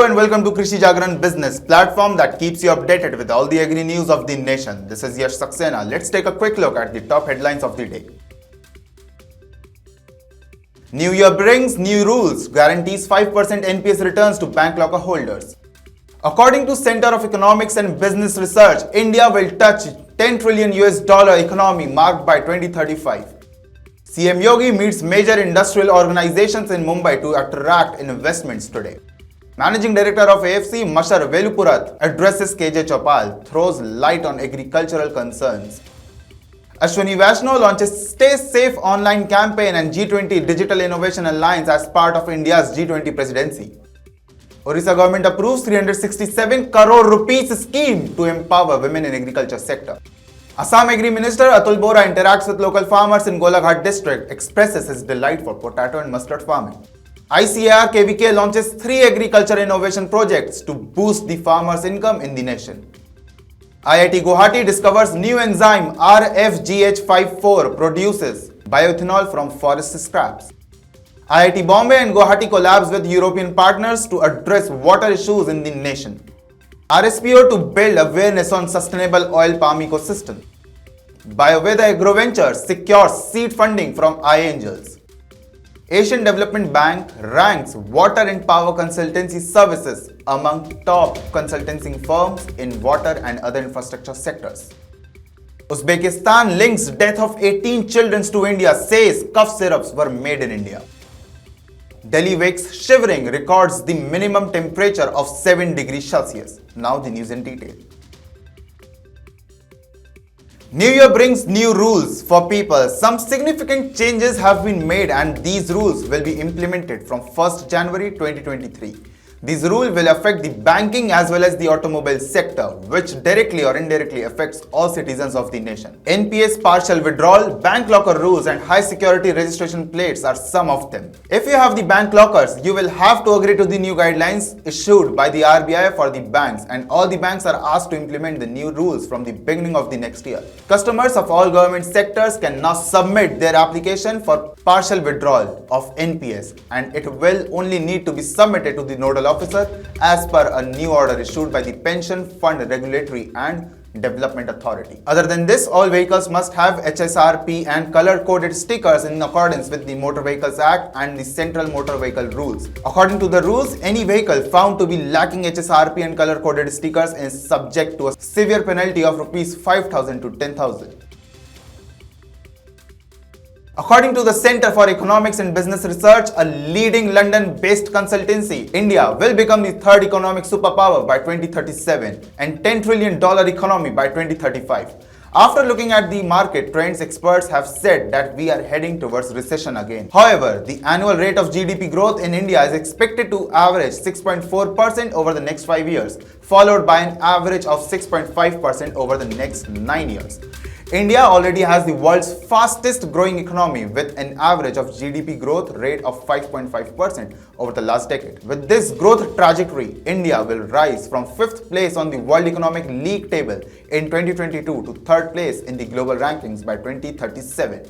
Hello and welcome to Krishi Jagran business platform that keeps you updated with all the agri news of the nation. This is Yash Saxena. Let's take a quick look at the top headlines of the day. New year brings new rules, guarantees 5% NPS returns to bank locker holders. According to Center of Economics and Business Research, India will touch $10 trillion economy marked by 2035. CM Yogi meets major industrial organizations in Mumbai to attract investments today. Managing Director of AFC, Mashar Velapurath, addresses KJ Chaupal, throws light on agricultural concerns. Ashwini Vaishnaw launches Stay Safe online campaign and G20 Digital Innovation Alliance as part of India's G20 presidency. Orissa government approves 367 crore rupees scheme to empower women in agriculture sector. Assam Agri Minister Atul Bora interacts with local farmers in Golaghat district, expresses his delight for potato and mustard farming. ICAR-KVK launches 3 agriculture innovation projects to boost the farmers' income in the nation. IIT Guwahati discovers new enzyme RFGH54 produces bioethanol from forest scraps. IIT Bombay and Guwahati collabs with European partners to address water issues in the nation. RSPO to build awareness on sustainable oil palm ecosystem. Veda Agro Ventures secures seed funding from iAngels. Asian Development Bank ranks water and power consultancy services among top consulting firms in water and other infrastructure sectors. Uzbekistan links death of 18 children to India, says cough syrups were made in India. Delhi wakes shivering, records the minimum temperature of 7 degrees Celsius. Now the news in detail. New year brings new rules for people. Some significant changes have been made and these rules will be implemented from 1st January 2023. These rules will affect the banking as well as the automobile sector, which directly or indirectly affects all citizens of the nation. NPS partial withdrawal, bank locker rules and high security registration plates are some of them. If you have the bank lockers, you will have to agree to the new guidelines issued by the RBI for the banks, and all the banks are asked to implement the new rules from the beginning of the next year. Customers of all government sectors can now submit their application for partial withdrawal of NPS, and it will only need to be submitted to the nodal officer as per a new order issued by the Pension Fund Regulatory and Development Authority. Other than this, all vehicles must have HSRP and color-coded stickers in accordance with the Motor Vehicles Act and the Central Motor Vehicle Rules. According to the rules, any vehicle found to be lacking HSRP and color-coded stickers is subject to a severe penalty of Rs 5,000 to 10,000. According to the Center for Economics and Business Research, a leading London-based consultancy, India will become the third economic superpower by 2037 and $10 trillion economy by 2035. After looking at the market trends, experts have said that we are heading towards recession again. However, the annual rate of GDP growth in India is expected to average 6.4% over the next 5 years, followed by an average of 6.5% over the next 9 years. India already has the world's fastest growing economy with an average of GDP growth rate of 5.5% over the last decade. With this growth trajectory, India will rise from 5th place on the World Economic League table in 2022 to 3rd place in the global rankings by 2037.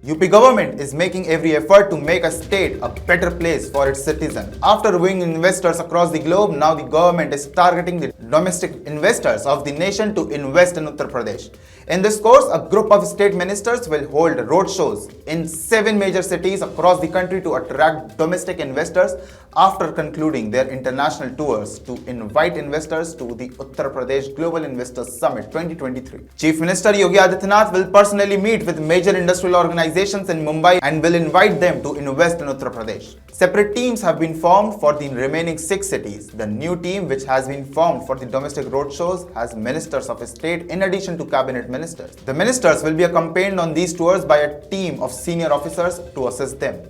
UP government is making every effort to make a state a better place for its citizens. After wooing investors across the globe, now the government is targeting the domestic investors of the nation to invest in Uttar Pradesh. In this course, a group of state ministers will hold roadshows in 7 major cities across the country to attract domestic investors after concluding their international tours to invite investors to the Uttar Pradesh Global Investors Summit 2023. Chief Minister Yogi Adityanath will personally meet with major industrial organizations in Mumbai and will invite them to invest in Uttar Pradesh. Separate teams have been formed for the remaining 6 cities. The new team, which has been formed for the domestic roadshows, has ministers of state in addition to cabinet ministers. The ministers will be accompanied on these tours by a team of senior officers to assist them.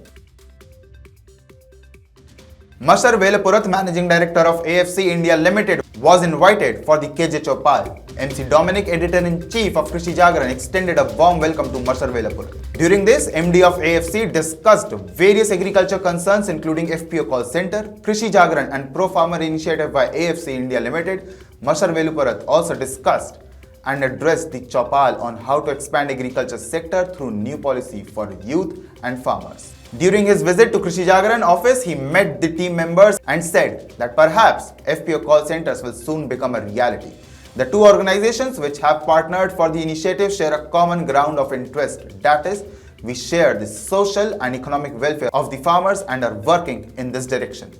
Mashar Velapurath, Managing Director of AFC India Limited, was invited for the KJ Chaupal. MC Dominic, Editor-in-Chief of Krishi Jagran, extended a warm welcome to Mashar Velapurath. During this, MD of AFC discussed various agriculture concerns including FPO call center, Krishi Jagran and Pro-Farmer initiative by AFC India Limited. Mashar Velapurath also discussed and addressed the Chaupal on how to expand agriculture sector through new policy for youth and farmers. During his visit to Krishi Jagran office, he met the team members and said that perhaps FPO call centers will soon become a reality. The two organizations which have partnered for the initiative share a common ground of interest, that is, we share the social and economic welfare of the farmers and are working in this direction.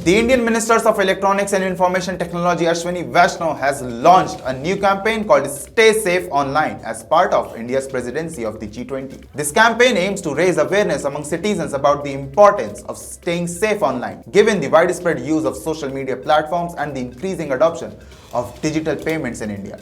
The Indian Ministers of Electronics and Information Technology Ashwini Vaishnaw has launched a new campaign called Stay Safe Online as part of India's presidency of the G20. This campaign aims to raise awareness among citizens about the importance of staying safe online, given the widespread use of social media platforms and the increasing adoption of digital payments in India.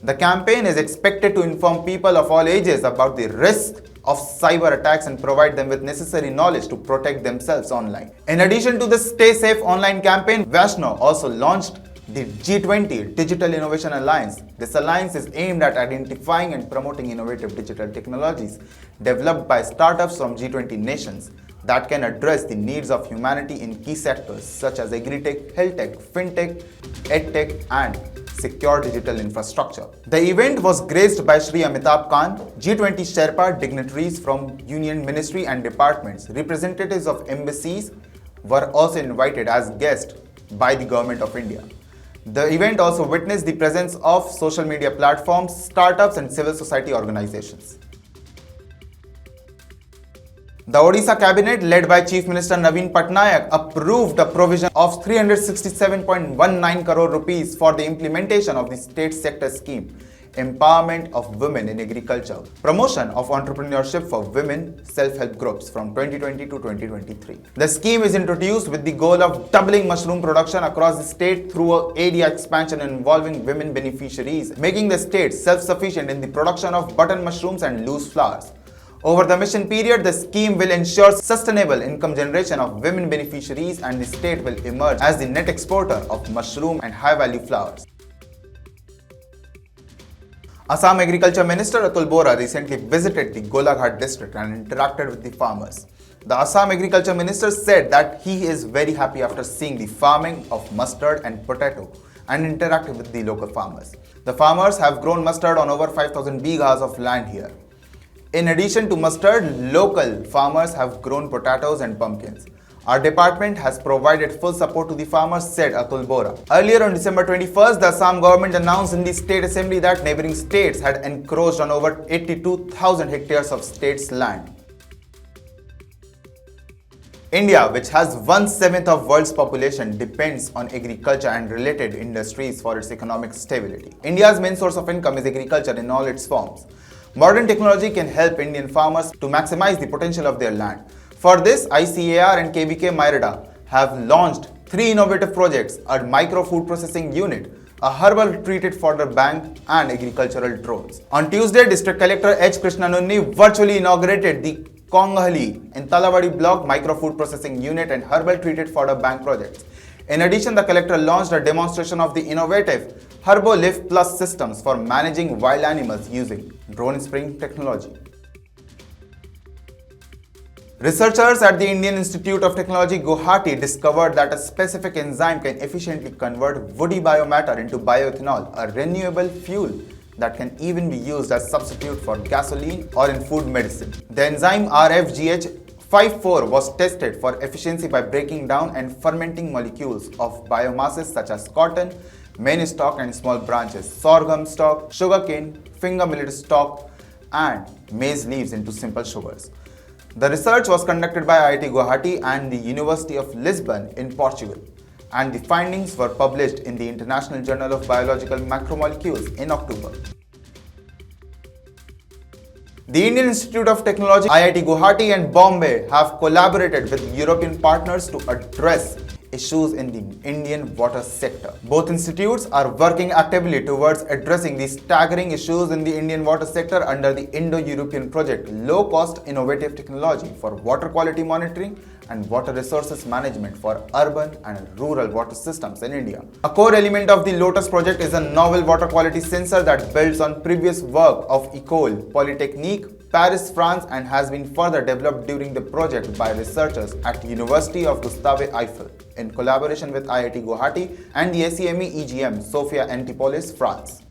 The campaign is expected to inform people of all ages about the risk of cyber attacks and provide them with necessary knowledge to protect themselves online. In addition to the Stay Safe Online campaign, Vaishnaw also launched the G20 Digital Innovation Alliance. This alliance is aimed at identifying and promoting innovative digital technologies developed by startups from G20 nations that can address the needs of humanity in key sectors such as agri-tech, health-tech, fintech, edtech, and secure digital infrastructure. The event was graced by Shri Amitabh Khan, G20 Sherpa dignitaries from Union Ministry and departments. Representatives of embassies were also invited as guests by the Government of India. The event also witnessed the presence of social media platforms, startups, and civil society organizations. The Odisha cabinet, led by Chief Minister Naveen Patnaik, approved a provision of 367.19 crore rupees for the implementation of the state sector scheme, Empowerment of Women in Agriculture, Promotion of Entrepreneurship for Women Self-Help Groups from 2020 to 2023. The scheme is introduced with the goal of doubling mushroom production across the state through area expansion involving women beneficiaries, making the state self-sufficient in the production of button mushrooms and loose flowers. Over the mission period, the scheme will ensure sustainable income generation of women beneficiaries and the state will emerge as the net exporter of mushroom and high-value flowers. Assam Agriculture Minister Atul Bora recently visited the Golaghat district and interacted with the farmers. The Assam Agriculture Minister said that he is very happy after seeing the farming of mustard and potato and interacted with the local farmers. The farmers have grown mustard on over 5,000 bighas of land here. In addition to mustard, local farmers have grown potatoes and pumpkins. Our department has provided full support to the farmers, said Atul Bora. Earlier on December 21st, the Assam government announced in the State Assembly that neighboring states had encroached on over 82,000 hectares of state's land. India, which has 1/7 of world's population, depends on agriculture and related industries for its economic stability. India's main source of income is agriculture in all its forms. Modern technology can help Indian farmers to maximize the potential of their land. For this, ICAR and KVK Myrida have launched 3 innovative projects: a micro food processing unit, a herbal treated fodder bank, and agricultural drones. On Tuesday, District Collector H. Krishnanunni virtually inaugurated the Kongahali in Talawadi block micro food processing unit and herbal treated fodder bank projects. In addition, the collector launched a demonstration of the innovative HerboLift Plus systems for managing wild animals using drone spraying technology. Researchers at the Indian Institute of Technology, Guwahati, discovered that a specific enzyme can efficiently convert woody biomatter into bioethanol, a renewable fuel that can even be used as substitute for gasoline or in food medicine. The enzyme RFGH54 was tested for efficiency by breaking down and fermenting molecules of biomasses such as cotton, maize stalk and small branches, sorghum stalk, sugarcane, finger millet stalk, and maize leaves into simple sugars. The research was conducted by IIT Guwahati and the University of Lisbon in Portugal, and the findings were published in the International Journal of Biological Macromolecules in October. The Indian Institute of Technology, IIT Guwahati and Bombay have collaborated with European partners to address issues in the Indian water sector. Both institutes are working actively towards addressing the staggering issues in the Indian water sector under the Indo-European project, low-cost innovative technology for water quality monitoring and water resources management for urban and rural water systems in India. A core element of the Lotus project is a novel water quality sensor that builds on previous work of École Polytechnique, Paris, France, and has been further developed during the project by researchers at University of Gustave Eiffel in collaboration with IIT Guwahati and the SEME EGM, Sofia Antipolis, France.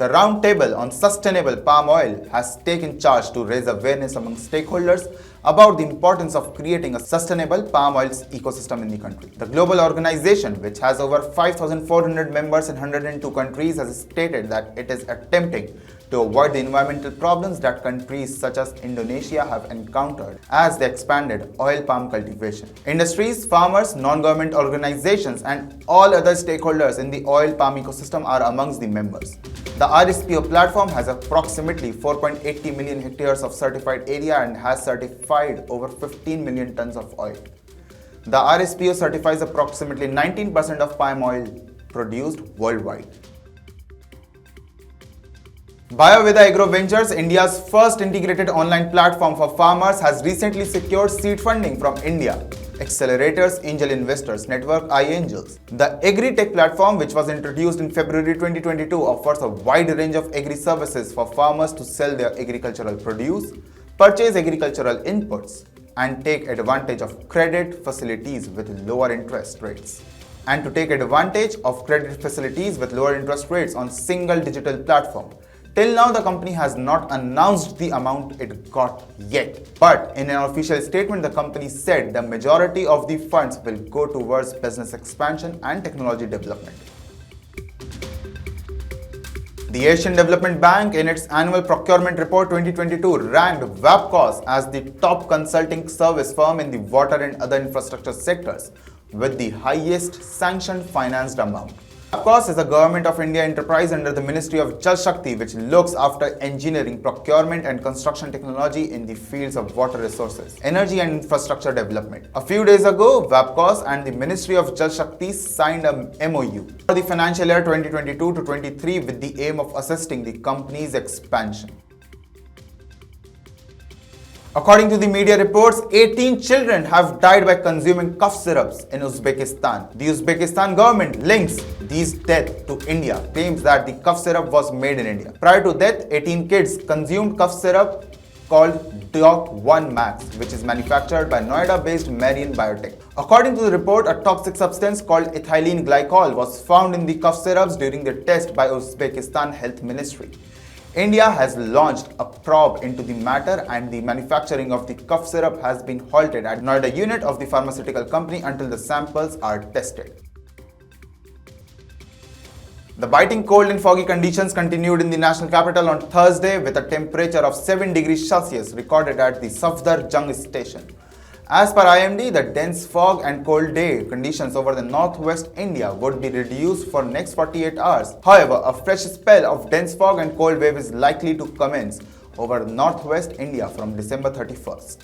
The Roundtable on Sustainable Palm Oil has taken charge to raise awareness among stakeholders about the importance of creating a sustainable palm oil ecosystem in the country. The global organization, which has over 5,400 members in 102 countries, has stated that it is attempting to avoid the environmental problems that countries such as Indonesia have encountered as they expanded oil palm cultivation. Industries, farmers, non-government organizations and all other stakeholders in the oil palm ecosystem are amongst the members. The RSPO platform has approximately 4.80 million hectares of certified area and has certified over 15 million tons of oil. The RSPO certifies approximately 19% of palm oil produced worldwide. Veda Agro Ventures, India's first integrated online platform for farmers, has recently secured seed funding from India Accelerators Angel Investors Network iAngels. The Agri-Tech platform, which was introduced in February 2022, offers a wide range of agri-services for farmers to sell their agricultural produce, purchase agricultural inputs, and take advantage of credit facilities with lower interest rates. And to take advantage of credit facilities with lower interest rates on single digital platform. Till now, the company has not announced the amount it got yet. But in an official statement, the company said the majority of the funds will go towards business expansion and technology development. The Asian Development Bank, in its annual procurement report 2022, ranked WAPCOS as the top consulting service firm in the water and other infrastructure sectors with the highest sanctioned financed amount. WAPCOS is a Government of India enterprise under the Ministry of Jal Shakti, which looks after engineering, procurement and construction technology in the fields of water resources, energy and infrastructure development. A few days ago, WAPCOS and the Ministry of Jal Shakti signed a MOU for the financial year 2022 to 23 with the aim of assisting the company's expansion. According to the media reports, 18 children have died by consuming cough syrups in Uzbekistan. The Uzbekistan government links these deaths to India, claims that the cough syrup was made in India. Prior to death, 18 kids consumed cough syrup called Doc 1 Max, which is manufactured by Noida-based Marian Biotech. According to the report, a toxic substance called ethylene glycol was found in the cough syrups during the test by Uzbekistan Health Ministry. India has launched a probe into the matter and the manufacturing of the cough syrup has been halted at Noida unit of the pharmaceutical company until the samples are tested. The biting cold and foggy conditions continued in the national capital on Thursday with a temperature of 7 degrees Celsius recorded at the Safdar Jung station. As per IMD, the dense fog and cold day conditions over the northwest India would be reduced for next 48 hours. However, a fresh spell of dense fog and cold wave is likely to commence over northwest India from December 31st.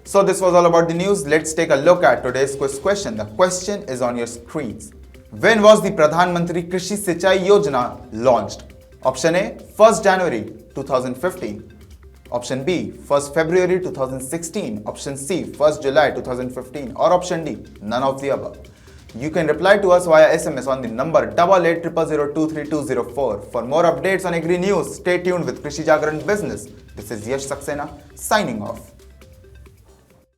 So this was all about the news. Let's take a look at today's quiz question. The question is on your screens. When was the Pradhan Mantri Krishi Sinchai Yojana launched? Option A, 1st January 2015. Option B, 1st February 2016. Option C, 1st July 2015. Or option D, none of the above. You can reply to us via SMS on the number 8800023204. For more updates on Agri News, stay tuned with Krishi Jagran Business. This is Yash Saxena signing off.